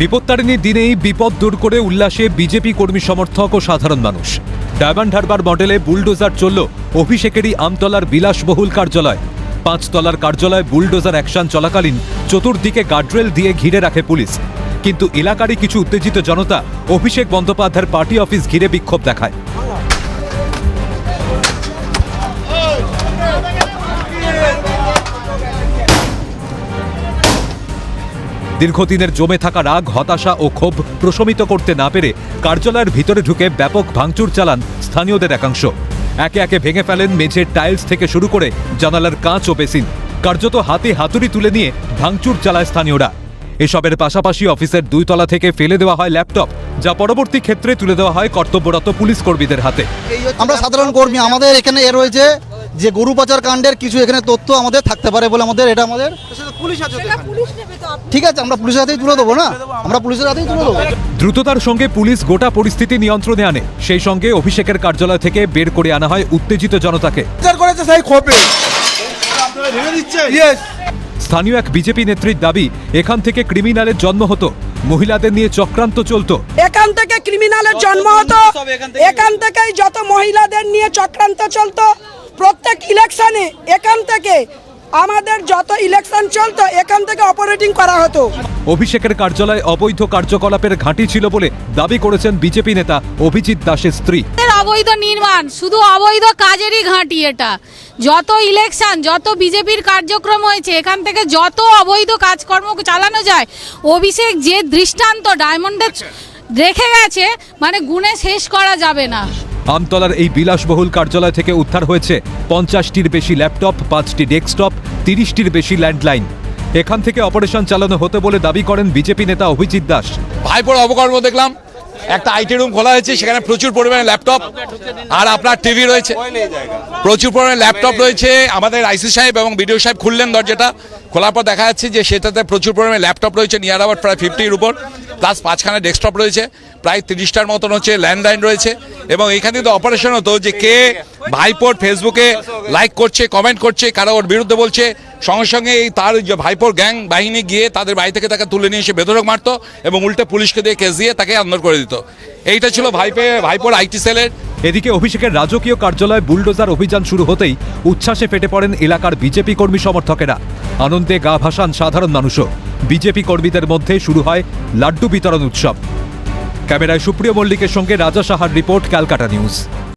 বিপত্তারিণী দিনেই বিপদ দূর করে উল্লাসে বিজেপি কর্মী সমর্থক ও সাধারণ মানুষ। ডায়মন্ড হারবার মডেলে বুলডোজার চলল অভিষেকেরই আমতলার বিলাসবহুল কার্যালয়। 5 তলার কার্যালয় বুলডোজার অ্যাকশন চলাকালীন চতুর্দিকে গার্ডরেল দিয়ে ঘিরে রাখে পুলিশ, কিন্তু এলাকারই কিছু উত্তেজিত জনতা অভিষেক বন্দ্যোপাধ্যায়ের পার্টি অফিস ঘিরে বিক্ষোভ দেখায়। দীর্ঘদিনের জমে থাকা রাগ, হতাশা ও ক্ষোভ প্রশমিত করতে না পেরে কার্যালয়ের ভিতরে ঢুকে ব্যাপক ভাঙচুর চালান স্থানীয়দের একাংশ। একে একে ভেঙে ফেলেন মেঝের টাইলস থেকে শুরু করে জানালার কাঁচ ও বেসিন। কার্যত হাতে হাতুড়ি তুলে নিয়ে ভাঙচুর চালায় স্থানীয়রা। এসবের পাশাপাশি অফিসের 2 তলা থেকে ফেলে দেওয়া হয় ল্যাপটপ, যা পরবর্তী ক্ষেত্রে তুলে দেওয়া হয় কর্তব্যরত পুলিশ কর্মীদের হাতে। আমরা সাধারণ কর্মী, আমাদের এখানে রয়েছে যে গরু পাচার কাণ্ডের কিছু এখানে তথ্য আমাদের থাকতে পারে বলে আমাদের এটা আমাদের ঠিক আছে, আমরা পুলিশের হাতেই তুলে দেবো না, আমরা পুলিশের হাতেই তুলে দেবো। দ্রুততার সঙ্গে পুলিশ গোটা পরিস্থিতি নিয়ন্ত্রণে আনে। সেই সঙ্গে অভিষেকের কার্যালয় থেকে বের করে আনা হয় উত্তেজিত জনতাকে। স্থানীয় এক বিজেপি নেত্রীর দাবি, এখান থেকে ক্রিমিনালের জন্ম হতো, মহিলাদের নিয়ে চক্রান্ত চলতো। এখান থেকে ক্রিমিনালের জন্ম হতো, এখান থেকেই যত মহিলাদের নিয়ে চক্রান্ত চলতো। প্রত্যেক ইলেকশনে এখান থেকে আমাদের যত ইলেকশন চলতো এখান থেকে অপারেটিং করা হতো। অভিষেকের কার্যালয় অবৈধ কার্যকলাপের ঘাঁটি ছিল বলে দাবি করেছেন বিজেপি নেতা অভিজিৎ দাসের স্ত্রী। অবৈধ নির্মাণ, শুধু অবৈধ কাজেরই ঘাঁটি এটা। যত ইলেকশন, যত বিজেপির কার্যক্রম হয়েছে, এখান থেকে যত অবৈধ কাজকর্ম চালানো যায়, অভিষেক যে দৃষ্টান্ত ডায়মন্ডে রেখে গেছে, মানে গুণে শেষ করা যাবে না। আমতলার এই বিলাসবহুল কার্যালয় থেকে উদ্ধার হয়েছে 50টির বেশি ল্যাপটপ, 5টি ডেস্কটপ, 30টির বেশি ল্যান্ডলাইন। এখান থেকে অপারেশন চালানো হতে বলে দাবি করেন বিজেপি নেতা অভিজিৎ দাস। ভাইপোর অবকর্ম দেখলাম, একটা আইটি রুম খোলা হয়েছে, সেখানে প্রচুর পরিমাণে ল্যাপটপ আর আপনার টিভি রয়েছে, প্রচুর পরিমাণে ল্যাপটপ রয়েছে। আমাদের আইসি সাহেব এবং বিডিও সাহেব খুললেন দরজাটা, খোলার পর দেখা যাচ্ছে যে সেটাতে প্রচুর পরিমাণে ল্যাপটপ রয়েছে, নিয়ার আবার প্রায় 50-র উপর, প্লাস 5খানা ডেস্কটপ রয়েছে, প্রায় 30টার মতন হচ্ছে ল্যান্ডলাইন রয়েছে। এবং এখানে তো অপারেশন হতো যে কে ভাইপোর ফেসবুকে লাইক করছে, কমেন্ট করছে, কারো ওর বিরুদ্ধে বলছে, সঙ্গে সঙ্গে এই তার যে ভাইপোর গ্যাং বাহিনী গিয়ে তাদের বাড়ি থেকে তাকে তুলে নিয়ে এসে বেধড়ক মারতো এবং উল্টে পুলিশকে দিয়ে কেস দিয়ে তাকে আন্দোলন করে দিত। এইটা ছিল ভাইপোর আইটি সেলের। এদিকে অভিষেকের রাজকীয় কার্যালয়ে বুলডোজার অভিযান শুরু হতেই উচ্ছ্বাসে ফেটে পড়েন এলাকার বিজেপি কর্মী সমর্থকেরা। আনন্দে গা ভাসান সাধারণ মানুষও। বিজেপি কর্মীদের মধ্যে শুরু হয় লাড্ডু বিতরণ উৎসব। ক্যামেরায় সুপ্রিয় মল্লিকের সঙ্গে রাজা সাহার রিপোর্ট, ক্যালকাটা নিউজ।